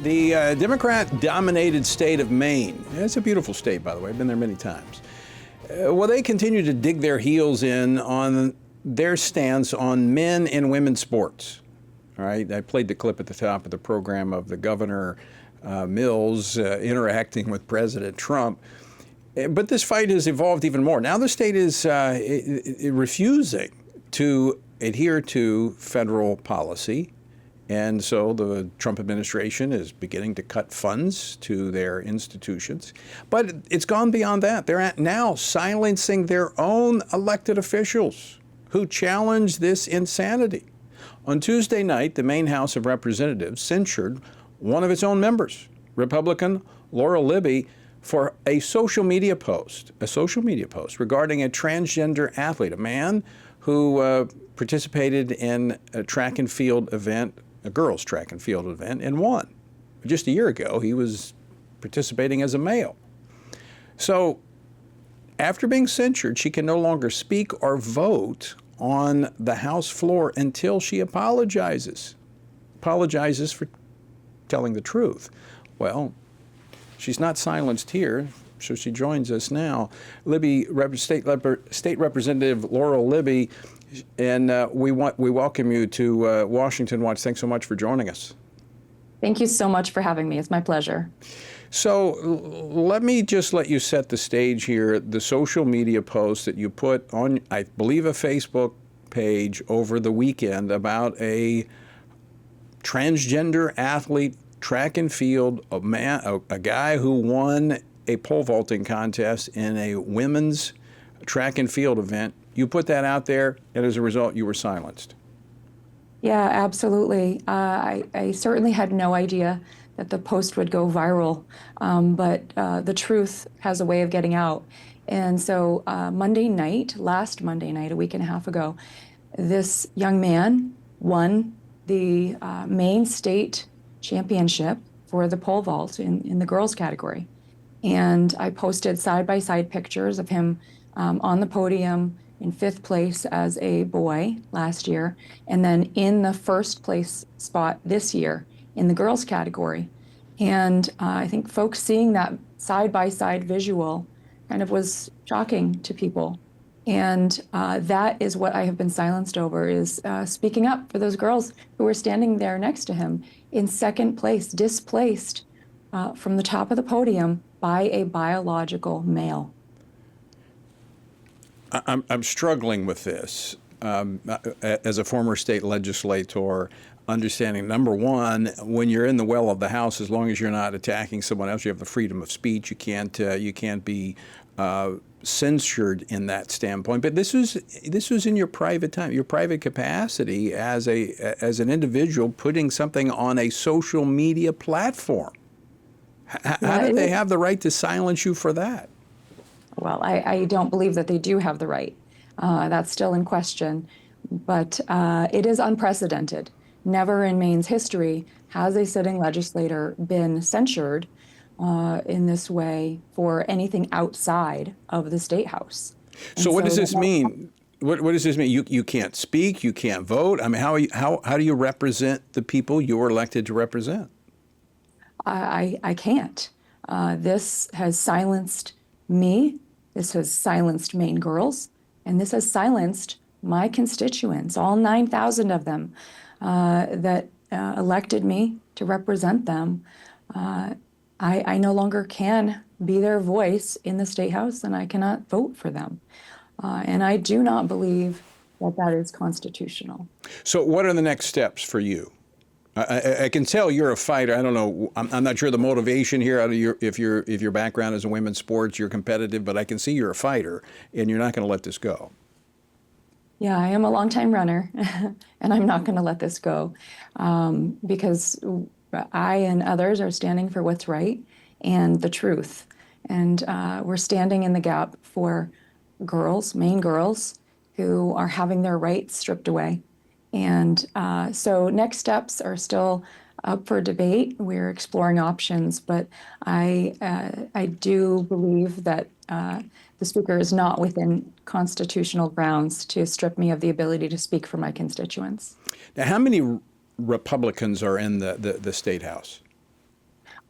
The Democrat-dominated state of Maine, it's a beautiful state, by the way, I've been there many times. Well, they continue to dig their heels in on their stance on men and women's sports. All right, I played the clip at the top of the program of the Governor Mills interacting with President Trump. But this fight has evolved even more. Now the state is refusing to adhere to federal policy. And so the Trump administration is beginning to cut funds to their institutions. But it's gone beyond that. They're now silencing their own elected officials who challenge this insanity. On Tuesday night, the Maine House of Representatives censured one of its own members, Republican Laurel Libby, for a social media post regarding a transgender athlete, a man who participated in a track and field event, a girls' track and field event, and won. Just a year ago, he was participating as a male. So after being censured, she can no longer speak or vote on the House floor until she apologizes for telling the truth. Well, she's not silenced here, so she joins us now. Libby, State Representative Laurel Libby, and we welcome you to Washington Watch. Thanks so much for joining us. Thank you so much for having me. It's my pleasure. So let me just let you set the stage here. The social media post that you put on, I believe, a Facebook page over the weekend about a transgender athlete, track and field, a guy who won a pole vaulting contest in a women's track and field event. You put that out there, and as a result, you were silenced. Yeah, absolutely. I certainly had no idea that the post would go viral, but the truth has a way of getting out. And so last Monday night, a week and a half ago, this young man won the Maine State Championship for the pole vault in the girls category. And I posted side-by-side pictures of him on the podium in 5th place as a boy last year, and then in the 1st place spot this year in the girls category. And I think folks seeing that side-by-side visual kind of was shocking to people. And that is what I have been silenced over, is speaking up for those girls who were standing there next to him in 2nd place, displaced from the top of the podium by a biological male. I'm struggling with this as a former state legislator, understanding, number one, when you're in the well of the House, as long as you're not attacking someone else, you have the freedom of speech. You can't be censured in that standpoint. But this was in your private time, your private capacity as an individual putting something on a social media platform. How did they have the right to silence you for that? Well, I don't believe that they do have the right. That's still in question. But it is unprecedented. Never in Maine's history has a sitting legislator been censured in this way for anything outside of the State House. So what does this mean? What does this mean? You can't speak, you can't vote. I mean, how do you represent the people you were elected to represent? I can't. This has silenced me. This has silenced Maine girls, and this has silenced my constituents, all 9,000 of them that elected me to represent them. I no longer can be their voice in the State House, and I cannot vote for them. And I do not believe that that is constitutional. So what are the next steps for you? I can tell you're a fighter. I don't know. I'm not sure the motivation here. If your background is in women's sports, you're competitive, but I can see you're a fighter, and you're not going to let this go. Yeah, I am a longtime runner, and I'm not going to let this go because I and others are standing for what's right and the truth. And we're standing in the gap for girls, Maine girls, who are having their rights stripped away. And so next steps are still up for debate. We're exploring options, but I do believe that the Speaker is not within constitutional grounds to strip me of the ability to speak for my constituents. Now, how many Republicans are in the State House?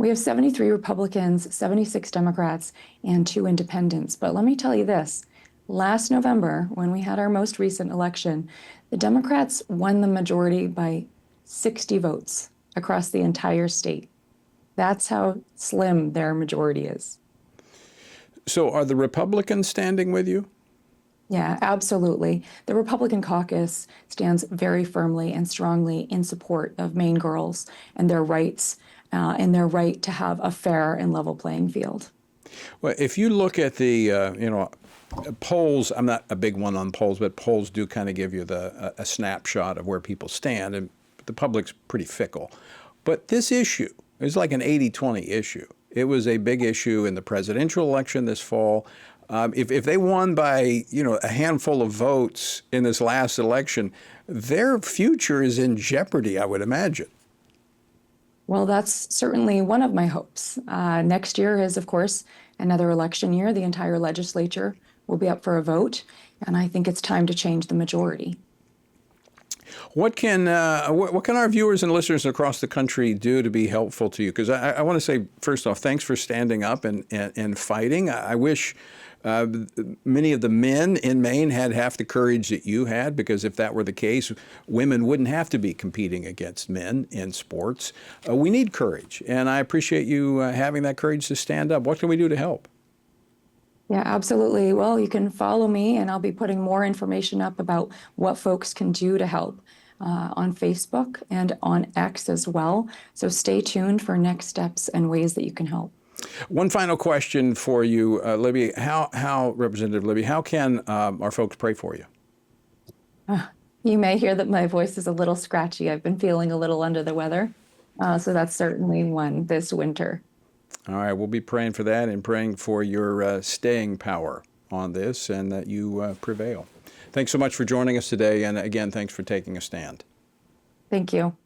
We have 73 Republicans, 76 Democrats, and 2 independents. But let me tell you this. Last November, when we had our most recent election, the Democrats won the majority by 60 votes across the entire state. That's how slim their majority is. So are the Republicans standing with you? Yeah, absolutely. The Republican caucus stands very firmly and strongly in support of Maine girls and their rights and their right to have a fair and level playing field. Well, if you look at the, polls, I'm not a big one on polls, but polls do kind of give you a snapshot of where people stand, and the public's pretty fickle. But this issue is like an 80-20 issue. It was a big issue in the presidential election this fall. If they won by, a handful of votes in this last election, their future is in jeopardy, I would imagine. Well, that's certainly one of my hopes. Next year is, of course, another election year. The entire legislature will be up for a vote, and I think it's time to change the majority. What can our viewers and listeners across the country do to be helpful to you? Because I want to say, first off, thanks for standing up and fighting. I wish many of the men in Maine had half the courage that you had, because if that were the case, women wouldn't have to be competing against men in sports. We need courage, and I appreciate you having that courage to stand up. What can we do to help? Yeah, absolutely. Well, you can follow me, and I'll be putting more information up about what folks can do to help on Facebook and on X as well. So stay tuned for next steps and ways that you can help. One final question for you, Libby. How, Representative Libby, how can our folks pray for you? You may hear that my voice is a little scratchy. I've been feeling a little under the weather. So that's certainly one this winter. All right, we'll be praying for that and praying for your staying power on this and that you prevail. Thanks so much for joining us today. And again, thanks for taking a stand. Thank you.